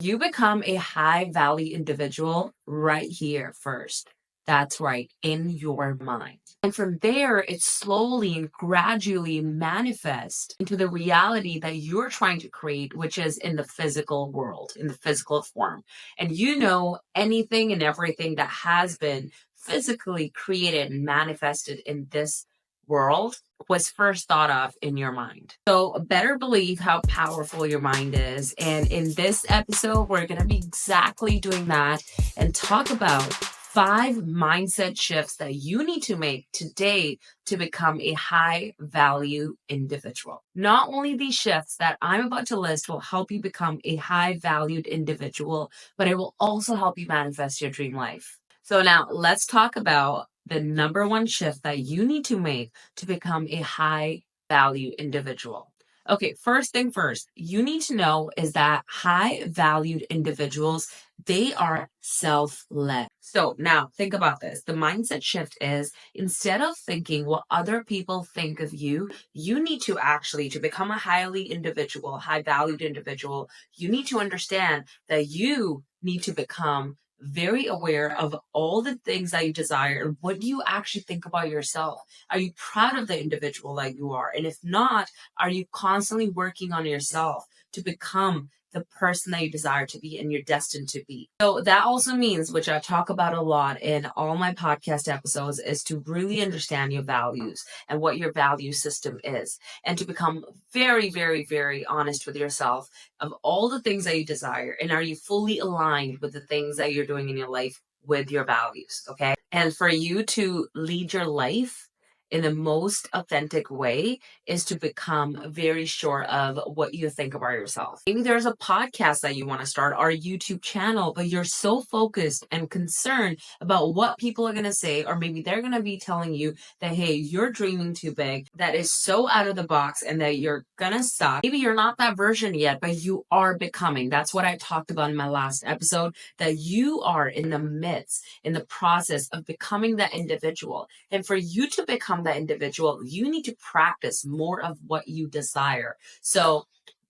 You become a high value individual right here first. That's right, in your mind. And from there, it slowly and gradually manifests into the reality that you're trying to create, which is in the physical world, in the physical form. And you know anything and everything that has been physically created and manifested in this world was first thought of in your mind. So better believe how powerful your mind is. And in this episode, we're going to be exactly doing that and talk about 5 mindset shifts that you need to make today to become a high value individual. Not only these shifts that I'm about to list will help you become a high valued individual, but it will also help you manifest your dream life. So now let's talk about the number one shift that you need to make to become a high value individual. Okay, first thing first, you need to know is that high valued individuals, they are self-led. So now think about this. The mindset shift is instead of thinking what other people think of you, you need to actually, to become a highly individual, high valued individual, you need to understand that you need to become very aware of all the things that you desire and what do you actually think about yourself. Are you proud of the individual that you are? And if not, are you constantly working on yourself to become the person that you desire to be and you're destined to be? So that also means, which I talk about a lot in all my podcast episodes, is to really understand your values and what your value system is, and to become very, very, very honest with yourself of all the things that you desire. And are you fully aligned with the things that you're doing in your life with your values? Okay. And for you to lead your life in the most authentic way is to become very sure of what you think about yourself. Maybe there's a podcast that you want to start or a YouTube channel, but you're so focused and concerned about what people are going to say, or maybe they're going to be telling you that, hey, you're dreaming too big, that is so out of the box and that you're going to suck. Maybe you're not that version yet, but you are becoming. That's what I talked about in my last episode, that you are in the midst, in the process of becoming that individual. And for you to become that individual, you need to practice more of what you desire. So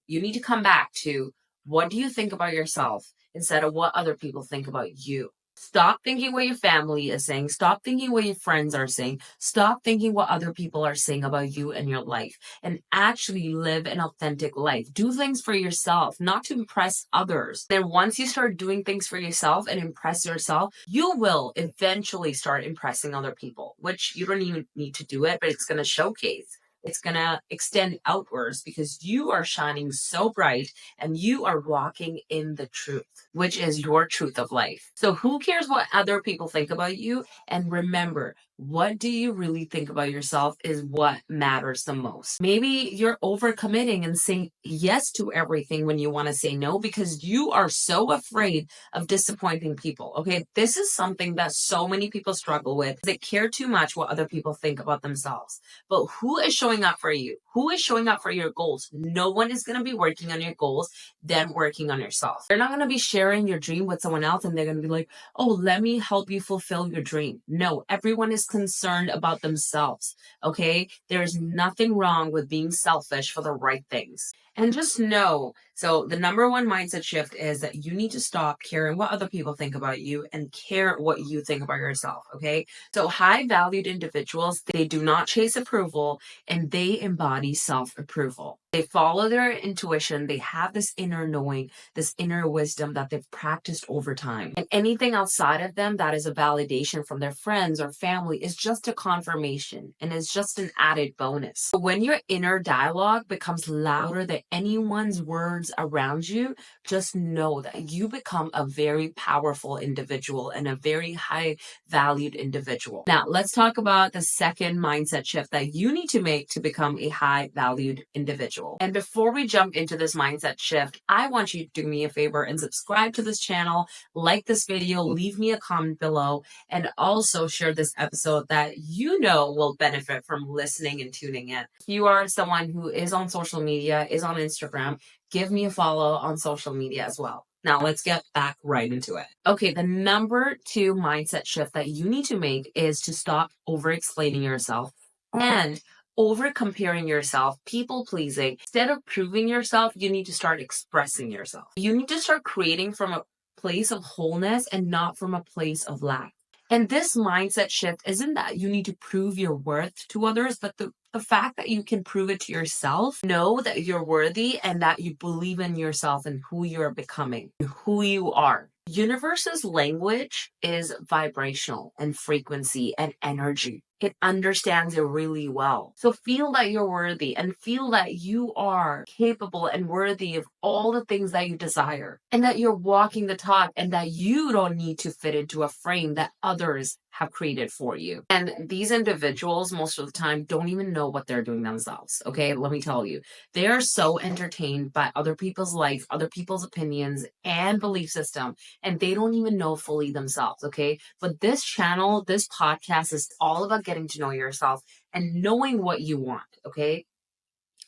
you need to come back to what do you think about yourself instead of what other people think about you. Stop thinking what your family is saying. Stop thinking what your friends are saying. Stop thinking what other people are saying about you and your life, and actually live an authentic life. Do things for yourself, not to impress others. Then once you start doing things for yourself and impress yourself, you will eventually start impressing other people, which you don't even need to do it, but it's going to showcase. It's going to extend outwards because you are shining so bright and you are walking in the truth, which is your truth of life. So who cares what other people think about you? And remember, what do you really think about yourself is what matters the most. Maybe you're overcommitting and saying yes to everything when you want to say no because you are so afraid of disappointing people. Okay, this is something that so many people struggle with. They care too much what other people think about themselves. But who is showing up for you? Who is showing up for your goals? No one is going to be working on your goals than working on yourself. They're not going to be sharing your dream with someone else and they're going to be like, oh, let me help you fulfill your dream. No, everyone is concerned about themselves. Okay. There's nothing wrong with being selfish for the right things. And just know, so the number one mindset shift is that you need to stop caring what other people think about you and care what you think about yourself. Okay. So high valued individuals, they do not chase approval and they embody self-approval. They follow their intuition. They have this inner knowing, this inner wisdom that they've practiced over time. And anything outside of them that is a validation from their friends or family is just a confirmation and is just an added bonus. So when your inner dialogue becomes louder than anyone's words around you, just know that you become a very powerful individual and a very high valued individual. Now, let's talk about the second mindset shift that you need to make to become a high valued individual. And before we jump into this mindset shift, I want you to do me a favor and subscribe to this channel, like this video, leave me a comment below, and also share this episode that you know will benefit from listening and tuning in. If you are someone who is on social media, is on Instagram, give me a follow on social media as well. Now let's get back right into it. Okay, the number 2 mindset shift that you need to make is to stop over explaining yourself and over comparing yourself, people pleasing. Instead of proving yourself, you need to start expressing yourself. You need to start creating from a place of wholeness and not from a place of lack. And this mindset shift isn't that you need to prove your worth to others, but the fact that you can prove it to yourself, know that you're worthy and that you believe in yourself and who you're becoming, who you are. Universe's language is vibrational and frequency and energy. It understands it really well. So feel that you're worthy and feel that you are capable and worthy of all the things that you desire and that you're walking the talk and that you don't need to fit into a frame that others have created for you. And these individuals, most of the time, don't even know what they're doing themselves. Okay, let me tell you, they are so entertained by other people's life, other people's opinions, and belief system, and they don't even know fully themselves. Okay, but this channel, this podcast is all about getting to know yourself and knowing what you want. Okay.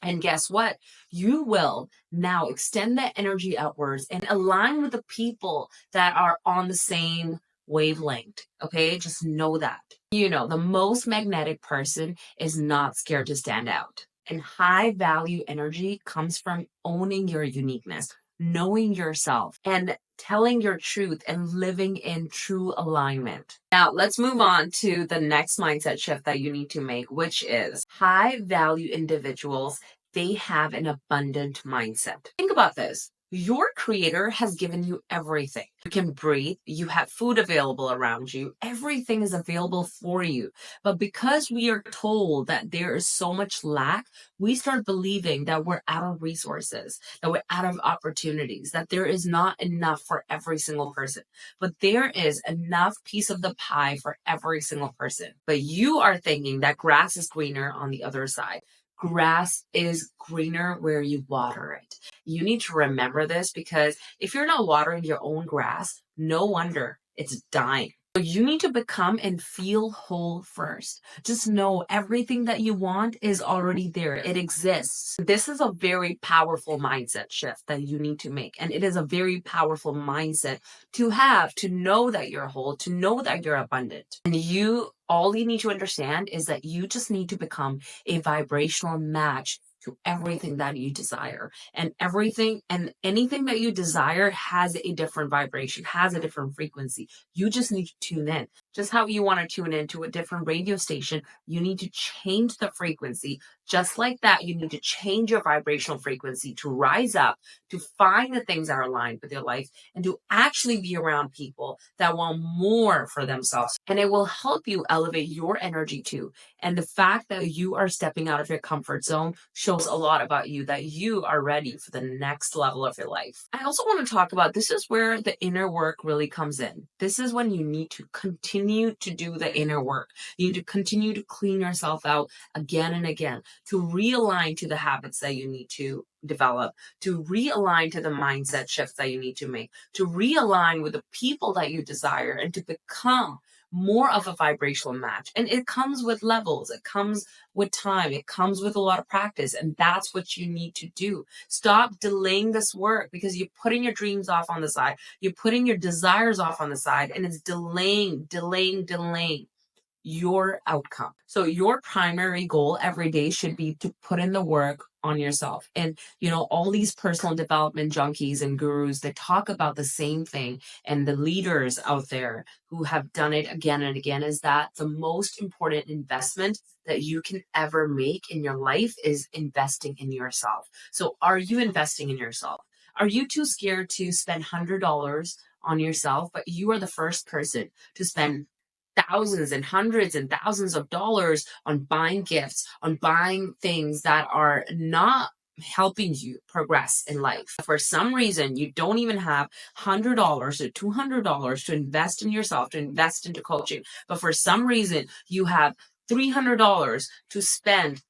And guess what? You will now extend that energy outwards and align with the people that are on the same wavelength. Okay. Just know that. You know, the most magnetic person is not scared to stand out. And high value energy comes from owning your uniqueness, knowing yourself, and telling your truth and living in true alignment. Now, let's move on to the next mindset shift that you need to make, which is high value individuals. They have an abundant mindset. Think about this. Your creator has given you everything. You can breathe. You have food available around you. Everything is available for you. But because we are told that there is so much lack, we start believing that we're out of resources, that we're out of opportunities, that there is not enough for every single person. But there is enough piece of the pie for every single person. But you are thinking that grass is greener on the other side. Grass is greener where you water it. You need to remember this because if you're not watering your own grass, no wonder it's dying. So you need to become and feel whole first. Just know everything that you want is already there. It exists. This is a very powerful mindset shift that you need to make. And it is a very powerful mindset to have, to know that you're whole, to know that you're abundant. And all you need to understand is that you just need to become a vibrational match to everything that you desire. And everything and anything that you desire has a different vibration, has a different frequency. You just need to tune in. Just how you want to tune into a different radio station, you need to change the frequency. Just like that, you need to change your vibrational frequency to rise up, to find the things that are aligned with your life, and to actually be around people that want more for themselves. And it will help you elevate your energy too. And the fact that you are stepping out of your comfort zone shows a lot about you, that you are ready for the next level of your life. I also want to talk about, this is where the inner work really comes in. This is when you need to continue to do the inner work. You need to continue to clean yourself out again and again, to realign to the habits that you need to develop, to realign to the mindset shifts that you need to make, to realign with the people that you desire, and to become more of a vibrational match. And it comes with levels, it comes with time, it comes with a lot of practice. And that's what you need to do. Stop delaying this work because you're putting your dreams off on the side, you're putting your desires off on the side, and it's delaying your outcome. So your primary goal every day should be to put in the work on yourself. And, all these personal development junkies and gurus, they talk about the same thing. And the leaders out there who have done it again and again is that the most important investment that you can ever make in your life is investing in yourself. So are you investing in yourself? Are you too scared to spend $100 on yourself, but you are the first person to spend thousands and hundreds and thousands of dollars on buying gifts, on buying things that are not helping you progress in life? For some reason, you don't even have $100 or $200 to invest in yourself, to invest into coaching. But for some reason, you have $300 to spend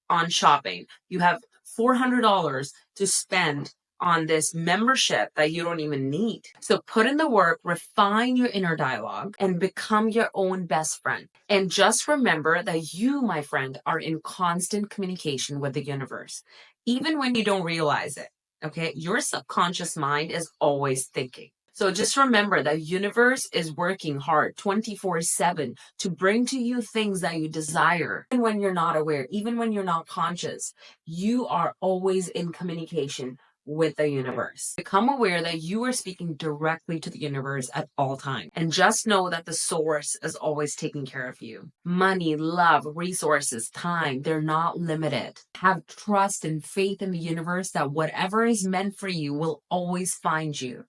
on shopping. You have $400 to spend on this membership that you don't even need. So put in the work, refine your inner dialogue, and become your own best friend. And just remember that you, my friend, are in constant communication with the universe, even when you don't realize it. Okay, your subconscious mind is always thinking. So just remember that universe is working hard 24/7 to bring to you things that you desire. Even when you're not aware, even when you're not conscious, you are always in communication with the universe. Become aware that you are speaking directly to the universe at all times. And just know that the source is always taking care of you. Money, love, resources, time, they're not limited. Have trust and faith in the universe that whatever is meant for you will always find you.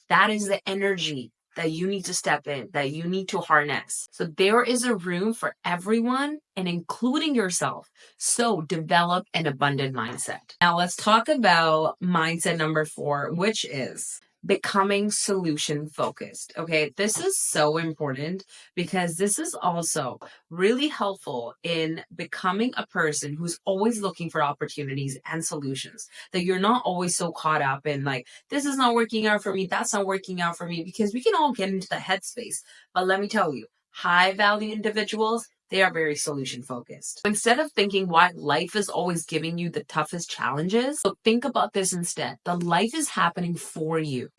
That is the energy that you need to step in, that you need to harness. So there is a room for everyone and including yourself. So develop an abundant mindset. Now let's talk about mindset number 4, which is becoming solution focused. Okay, this is so important because this is also really helpful in becoming a person who's always looking for opportunities and solutions. That you're not always so caught up in like, this is not working out for me, that's not working out for me, because we can all get into the headspace. But let me tell you, high value individuals, they are very solution focused. Instead of thinking why life is always giving you the toughest challenges, so think about this instead. The life is happening for you.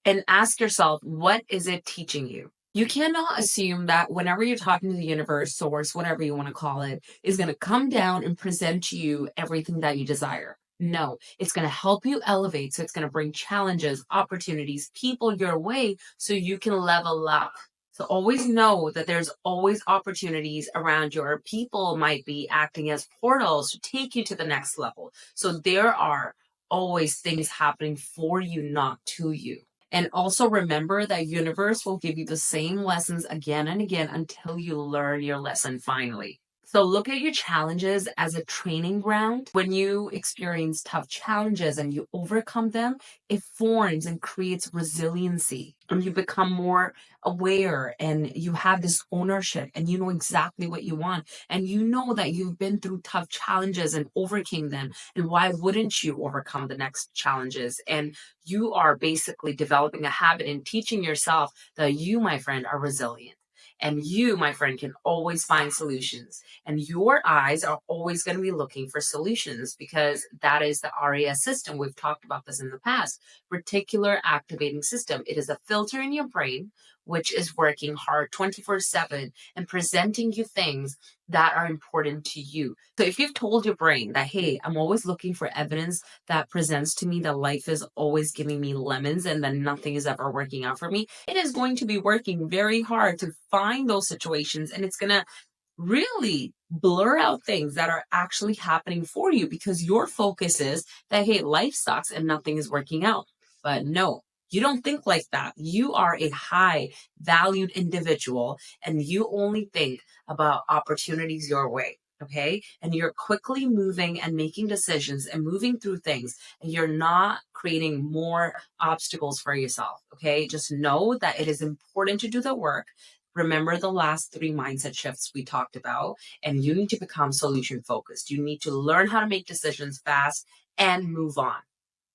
And ask yourself, what is it teaching you? You cannot assume that whenever you're talking to the universe, source, whatever you want to call it, is going to come down and present to you everything that you desire. No, it's going to help you elevate. So it's going to bring challenges, opportunities, people your way so you can level up. So always know that there's always opportunities around you, or people might be acting as portals to take you to the next level. So there are always things happening for you, not to you. And also remember that universe will give you the same lessons again and again until you learn your lesson finally. So look at your challenges as a training ground. When you experience tough challenges and you overcome them, it forms and creates resiliency. And you become more aware and you have this ownership and you know exactly what you want. And you know that you've been through tough challenges and overcame them. And why wouldn't you overcome the next challenges? And you are basically developing a habit and teaching yourself that you, my friend, are resilient. And you, my friend, can always find solutions. And your eyes are always going to be looking for solutions because that is the RAS system. We've talked about this in the past. Reticular activating system. It is a filter in your brain, which is working hard 24/7 and presenting you things that are important to you. So if you've told your brain that, hey, I'm always looking for evidence that presents to me that life is always giving me lemons and that nothing is ever working out for me, it is going to be working very hard to find those situations, and it's going to really blur out things that are actually happening for you because your focus is that, hey, life sucks and nothing is working out. But no, you don't think like that. You are a high valued individual and you only think about opportunities your way. Okay. And you're quickly moving and making decisions and moving through things, and you're not creating more obstacles for yourself. Okay. Just know that it is important to do the work. Remember the last 3 mindset shifts we talked about, and you need to become solution focused. You need to learn how to make decisions fast and move on.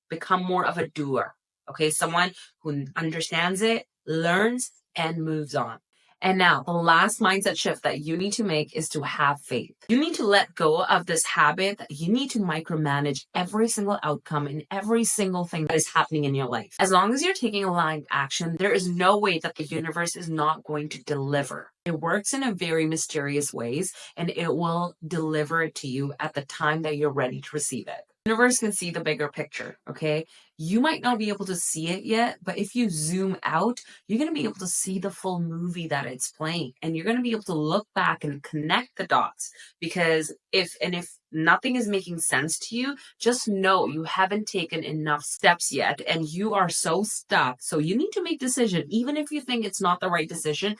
Become more of a doer. Okay, someone who understands it, learns, and moves on. And now, the last mindset shift that you need to make is to have faith. You need to let go of this habit that you need to micromanage every single outcome and every single thing that is happening in your life. As long as you're taking aligned action, there is no way that the universe is not going to deliver. It works in a very mysterious ways, and it will deliver it to you at the time that you're ready to receive it. The universe can see the bigger picture, okay? You might not be able to see it yet, but if you zoom out, you're going to be able to see the full movie that it's playing, and you're going to be able to look back and connect the dots. Because if nothing is making sense to you, just know you haven't taken enough steps yet and you are so stuck. So you need to make decision. Even if you think it's not the right decision,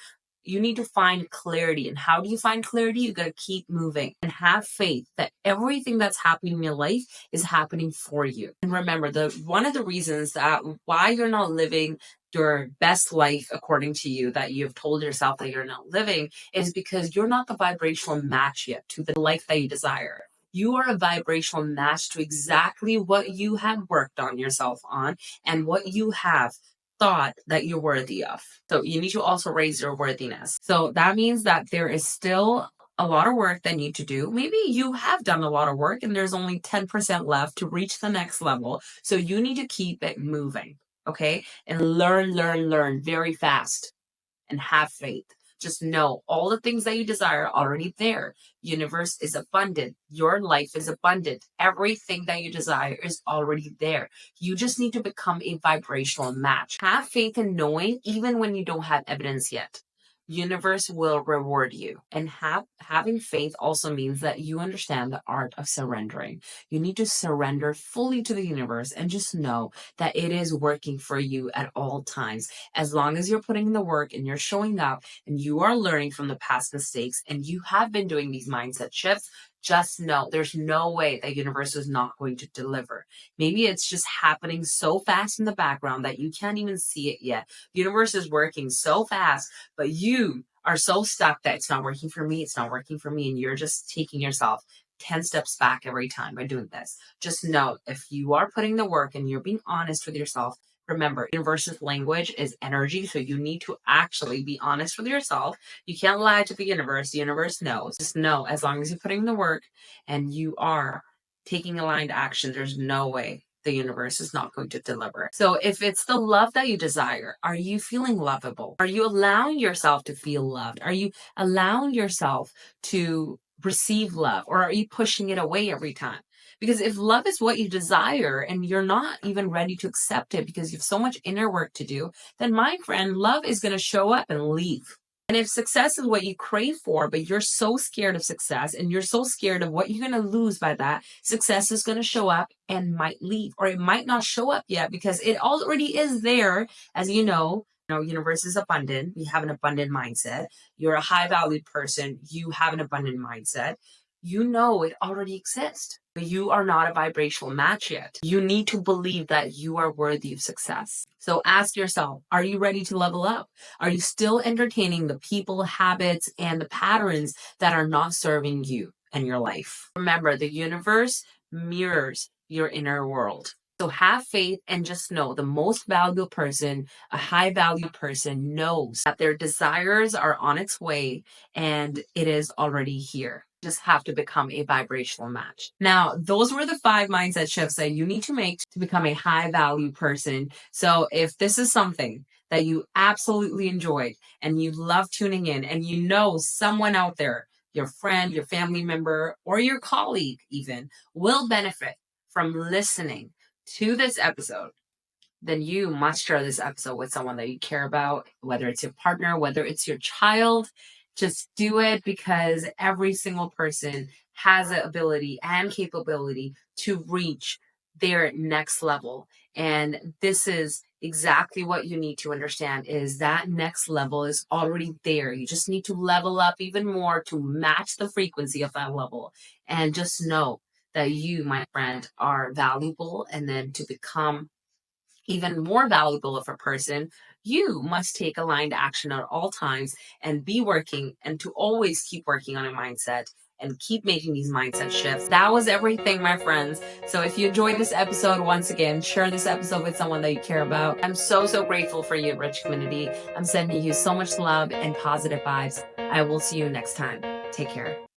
you need to find clarity. And how do you find clarity? You got to keep moving and have faith that everything that's happening in your life is happening for you. And remember, one of the reasons that why you're not living your best life according to you, that you've told yourself that you're not living, is because you're not the vibrational match yet to the life that you desire. You are a vibrational match to exactly what you have worked on yourself on and what you have thought that you're worthy of. So you need to also raise your worthiness. So that means that there is still a lot of work that you need to do. Maybe you have done a lot of work and there's only 10% left to reach the next level. So you need to keep it moving. okay? And learn very fast and have faith. Just know all the things that you desire are already there. Universe is abundant. Your life is abundant. Everything that you desire is already there. You just need to become a vibrational match. Have faith in knowing even when you don't have evidence yet. Universe will reward you. And having faith also means that you understand the art of surrendering. You need to surrender fully to the universe and just know that it is working for you at all times. As long as you're putting in the work and you're showing up and you are learning from the past mistakes and you have been doing these mindset shifts, just know there's no way the universe is not going to deliver. Maybe it's just happening so fast in the background that you can't even see it yet. The universe is working so fast, but you are so stuck that it's not working for me, it's not working for me, and you're just taking yourself 10 steps back every time by doing this. Just know if you are putting the work and you're being honest with yourself, remember, universe's language is energy, so you need to actually be honest with yourself. You can't lie to the universe. The universe knows. Just know, as long as you're putting in the work and you are taking aligned action, there's no way the universe is not going to deliver. So if it's the love that you desire, are you feeling lovable? Are you allowing yourself to feel loved? Are you allowing yourself to receive love, or are you pushing it away every time? Because if love is what you desire and you're not even ready to accept it because you have so much inner work to do, then my friend, love is going to show up and leave. And if success is what you crave for, but you're so scared of success and you're so scared of what you're going to lose by that, success is going to show up and might leave, or it might not show up yet because it already is there. As you know, universe is abundant. You have an abundant mindset. You're a high valued person. You have an abundant mindset. You know it already exists. But you are not a vibrational match yet. You need to believe that you are worthy of success. So ask yourself, are you ready to level up? Are you still entertaining the people, habits, and the patterns that are not serving you and your life? Remember, the universe mirrors your inner world. So have faith and just know the most valuable person, a high value person, knows that their desires are on its way and it is already here. Just have to become a vibrational match. Now, those were the 5 mindset shifts that you need to make to become a high value person. So if this is something that you absolutely enjoyed and you love tuning in and you know someone out there, your friend, your family member, or your colleague even, will benefit from listening to this episode, then you must share this episode with someone that you care about, whether it's your partner, whether it's your child. Just do it, because every single person has the ability and capability to reach their next level. And this is exactly what you need to understand, is that next level is already there. You just need to level up even more to match the frequency of that level. And just know that you, my friend, are valuable. And then to become even more valuable of a person, you must take aligned action at all times and be working, and to always keep working on a mindset and keep making these mindset shifts. That was everything, my friends. So if you enjoyed this episode, once again, share this episode with someone that you care about. I'm so grateful for you, Enrich community. I'm sending you so much love and positive vibes. I will see you next time. Take care.